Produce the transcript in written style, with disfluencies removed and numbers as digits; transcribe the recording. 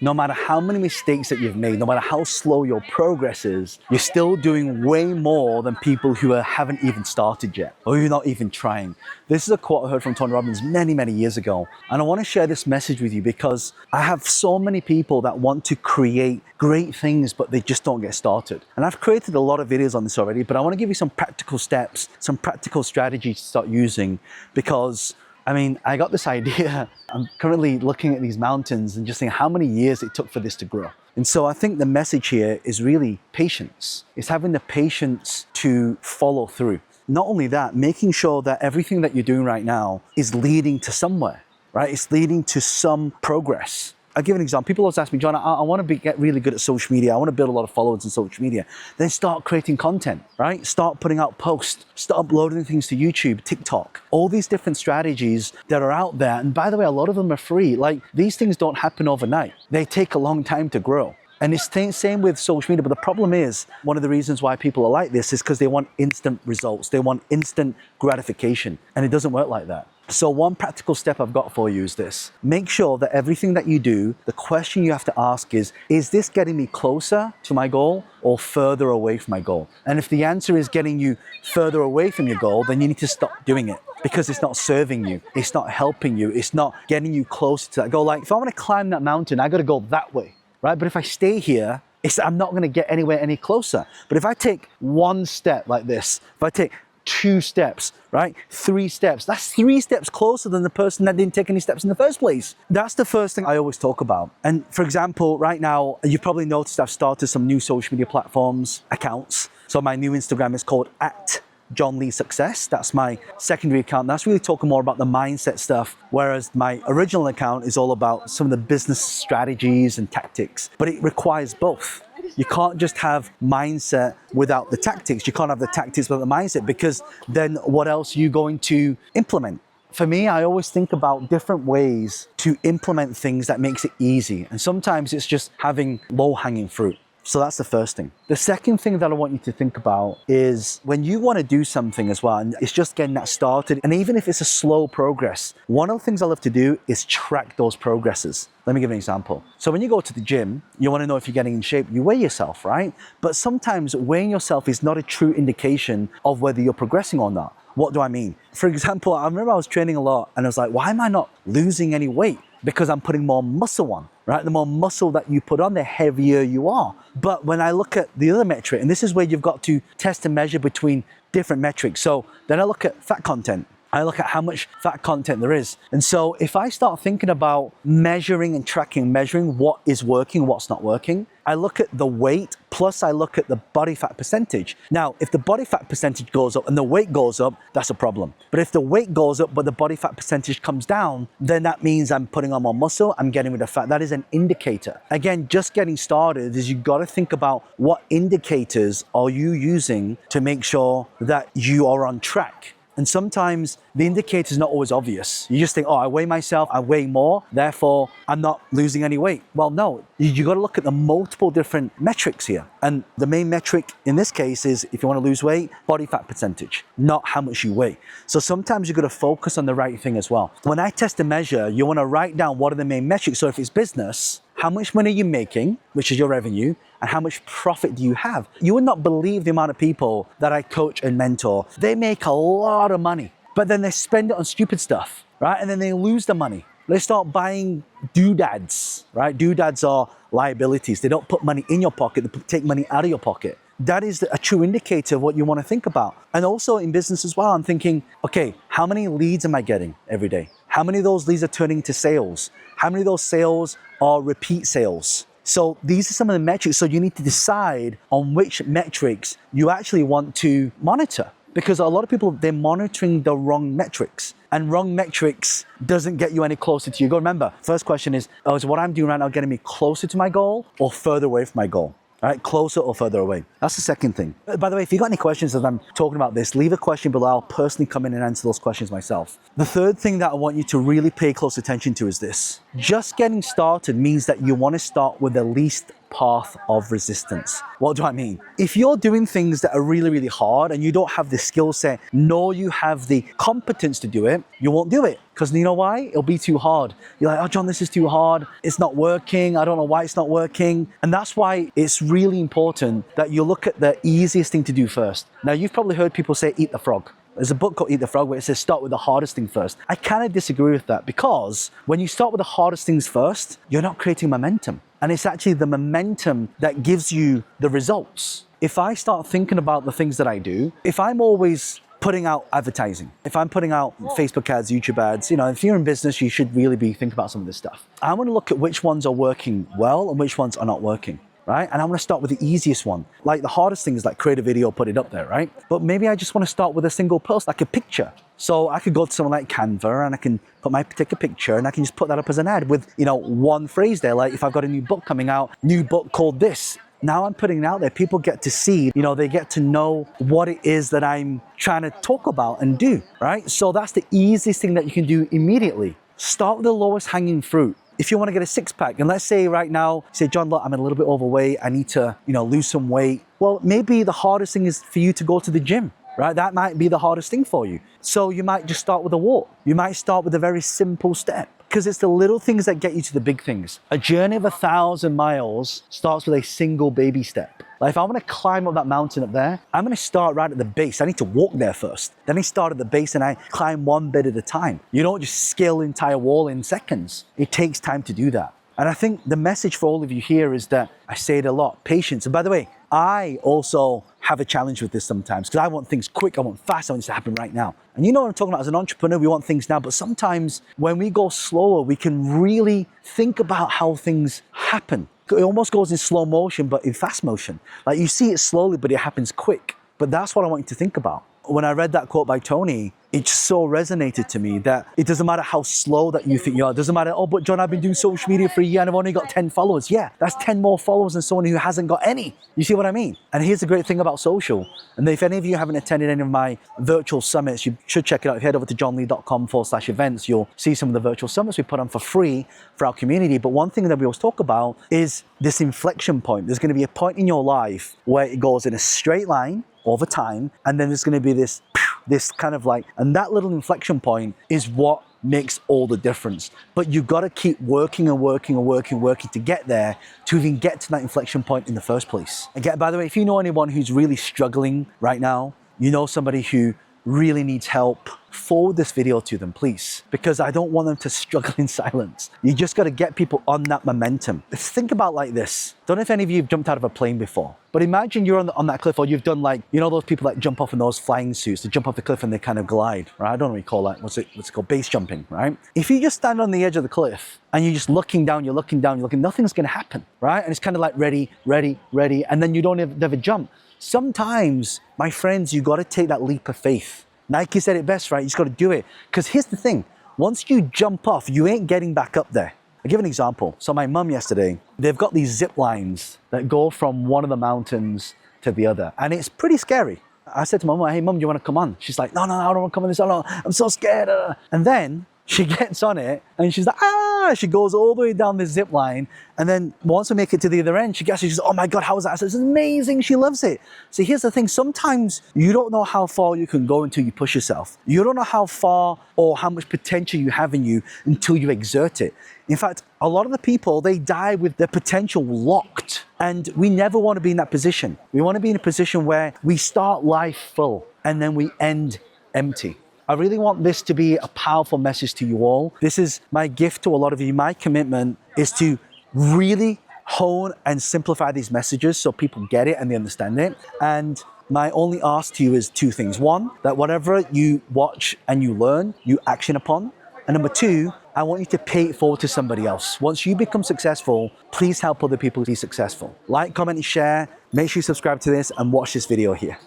No matter how many mistakes that you've made, no matter how slow your progress is, you're still doing way more than people who haven't even started yet, or you're not even trying. This is a quote I heard from Tony Robbins many, many years ago. And I want to share this message with you because I have so many people that want to create great things, but they just don't get started. And I've created a lot of videos on this already, but I want to give you some practical steps, some practical strategies to start using because I got this idea. I'm currently looking at these mountains and just thinking how many years it took for this to grow. And so I think the message here is really patience. It's having the patience to follow through. Not only that, making sure that everything that you're doing right now is leading to somewhere, right? It's leading to some progress. I'll give an example. People always ask me, John, I want to get really good at social media. I want to build a lot of followers on social media. Then start creating content, right? Start putting out posts, start uploading things to YouTube, TikTok, all these different strategies that are out there. And by the way, a lot of them are free. Like these things don't happen overnight. They take a long time to grow. And it's the same with social media. But the problem is, one of the reasons why people are like this is because they want instant results. They want instant gratification. And it doesn't work like that. So one practical step I've got for you is this. Make sure that everything that you do, the question you have to ask is this getting me closer to my goal or further away from my goal? And if the answer is getting you further away from your goal, then you need to stop doing it because it's not serving you. It's not helping you. It's not getting you closer to that goal. Like if I want to climb that mountain, I got to go that way, right? But if I stay here, I'm not going to get anywhere any closer. But if I take one step like this, if I take 2 steps, right? 3 steps. That's 3 steps closer than the person that didn't take any steps in the first place. That's the first thing I always talk about. And for example, right now, you've probably noticed I've started some new social media platforms, accounts. So my new Instagram is called @JohnLeeSuccess. That's my secondary account. That's really talking more about the mindset stuff, whereas my original account is all about some of the business strategies and tactics. But it requires both. You can't just have mindset without the tactics. You can't have the tactics without the mindset because then what else are you going to implement? For me, I always think about different ways to implement things that makes it easy. And sometimes it's just having low-hanging fruit. So that's the first thing. The second thing that I want you to think about is when you want to do something as well, and it's just getting that started, and even if it's a slow progress, one of the things I love to do is track those progresses. Let me give an example. So when you go to the gym, you want to know if you're getting in shape, you weigh yourself, right? But sometimes weighing yourself is not a true indication of whether you're progressing or not. What do I mean? For example, I remember I was training a lot and I was like, why am I not losing any weight? Because I'm putting more muscle on, right? The more muscle that you put on, the heavier you are. But when I look at the other metric, and this is where you've got to test and measure between different metrics. So then I look at fat content. I look at how much fat content there is. And so if I start thinking about measuring and tracking, measuring what is working, what's not working, I look at the weight, plus I look at the body fat percentage. Now, if the body fat percentage goes up and the weight goes up, that's a problem. But if the weight goes up, but the body fat percentage comes down, then that means I'm putting on more muscle, I'm getting rid of fat. That is an indicator. Again, just getting started is you've got to think about what indicators are you using to make sure that you are on track. And sometimes the indicator is not always obvious. You just think, oh, I weigh myself, I weigh more, therefore I'm not losing any weight. Well, no, you got to look at the multiple different metrics here. And the main metric in this case is if you want to lose weight, body fat percentage, not how much you weigh. So sometimes you've got to focus on the right thing as well. When I test and measure, you want to write down what are the main metrics. So if it's business, how much money are you making, which is your revenue, and how much profit do you have? You would not believe the amount of people that I coach and mentor. They make a lot of money, but then they spend it on stupid stuff, right? And then they lose the money. They start buying doodads, right? Doodads are liabilities. They don't put money in your pocket, they take money out of your pocket. That is a true indicator of what you want to think about. And also in business as well, I'm thinking, okay, how many leads am I getting every day? How many of those leads are turning into sales? How many of those sales are repeat sales? So these are some of the metrics. So you need to decide on which metrics you actually want to monitor. Because a lot of people, they're monitoring the wrong metrics. And wrong metrics doesn't get you any closer to your goal. Remember, first question is what I'm doing right now getting me closer to my goal or further away from my goal? All right, closer or further away? That's the second thing. By the way, if you've got any questions as I'm talking about this, leave a question below. I'll personally come in and answer those questions myself. The third thing that I want you to really pay close attention to is this. Just getting started means that you want to start with the least path of resistance. What do I mean? If you're doing things that are really, really hard and you don't have the skill set, nor you have the competence to do it, you won't do it. Because you know why? It'll be too hard. You're like, oh, John, this is too hard. It's not working. I don't know why it's not working. And that's why it's really important that you look at the easiest thing to do first. Now, you've probably heard people say, eat the frog. There's a book called Eat the Frog where it says start with the hardest thing first. I kind of disagree with that because when you start with the hardest things first, you're not creating momentum. And it's actually the momentum that gives you the results. If I start thinking about the things that I do, if I'm always putting out advertising, if I'm putting out Facebook ads, YouTube ads, if you're in business, you should really be thinking about some of this stuff. I want to look at which ones are working well and which ones are not working. Right? And I'm going to start with the easiest one. Like the hardest thing is like create a video, put it up there, right? But maybe I just want to start with a single post, like a picture. So I could go to someone like Canva and I can take a picture and I can just put that up as an ad with, one phrase there. Like if I've got a new book coming out, new book called this. Now I'm putting it out there. People get to see, they get to know what it is that I'm trying to talk about and do, right? So that's the easiest thing that you can do immediately. Start with the lowest hanging fruit. If you want to get a six-pack, and let's say right now, say, John, look, I'm a little bit overweight. I need to, lose some weight. Well, maybe the hardest thing is for you to go to the gym, right? That might be the hardest thing for you. So you might just start with a walk. You might start with a very simple step because it's the little things that get you to the big things. A journey of 1,000 miles starts with a single baby step. Like if I want to climb up that mountain up there, I'm going to start right at the base. I need to walk there first. Then I start at the base and I climb one bit at a time. You don't just scale the entire wall in seconds. It takes time to do that. And I think the message for all of you here is that I say it a lot, patience. And by the way, I also have a challenge with this sometimes because I want things quick, I want fast, I want it to happen right now. And you know what I'm talking about, as an entrepreneur, we want things now, but sometimes when we go slower, we can really think about how things happen. It almost goes in slow motion, but in fast motion. Like you see it slowly, but it happens quick. But that's what I want you to think about. When I read that quote by Tony, it so resonated to me that it doesn't matter how slow that you think you are. It doesn't matter, oh, but John, I've been doing social media for a year and I've only got 10 followers. Yeah, that's 10 more followers than someone who hasn't got any. You see what I mean? And here's the great thing about social. And if any of you haven't attended any of my virtual summits, you should check it out. If you head over to johnlee.com/events, you'll see some of the virtual summits we put on for free for our community. But one thing that we always talk about is this inflection point. There's going to be a point in your life where it goes in a straight line over time, and then there's going to be this kind of like, and that little inflection point is what makes all the difference. But you've got to keep working and working and working to get there, to even get to that inflection point in the first place. Again, by the way, if you know anyone who's really struggling right now, you know somebody who really needs help, forward this video to them, please, because I don't want them to struggle in silence. You just got to get people on that momentum. Let's think about like this. Don't know if any of you have jumped out of a plane before, but imagine you're on that cliff, or you've done like, those people that jump off in those flying suits, they jump off the cliff and they kind of glide, right? I don't know what you call that. What's it called? Base jumping, right? If you just stand on the edge of the cliff and you're just looking down, nothing's going to happen, right? And it's kind of like ready, and then you don't ever jump. Sometimes, my friends, you got to take that leap of faith. Nike said it best, right? You just got to do it. Because here's the thing. Once you jump off, you ain't getting back up there. I'll give an example. So my mum yesterday, they've got these zip lines that go from one of the mountains to the other. And it's pretty scary. I said to my mum, hey, Mum, do you want to come on? She's like, no, I don't want to come on this. I'm so scared. And then she gets on it and she's like, she goes all the way down the zip line. And then once we make it to the other end, she says, oh my God, how was that? I said, it's amazing. She loves it. See, here's the thing. Sometimes you don't know how far you can go until you push yourself. You don't know how far or how much potential you have in you until you exert it. In fact, a lot of the people, they die with their potential locked. And we never want to be in that position. We want to be in a position where we start life full and then we end empty. I really want this to be a powerful message to you all. This is my gift to a lot of you. My commitment is to really hone and simplify these messages so people get it and they understand it. And my only ask to you is two things. One, that whatever you watch and you learn, you action upon. And number two, I want you to pay it forward to somebody else. Once you become successful, please help other people be successful. Like, comment, and share. Make sure you subscribe to this and watch this video here.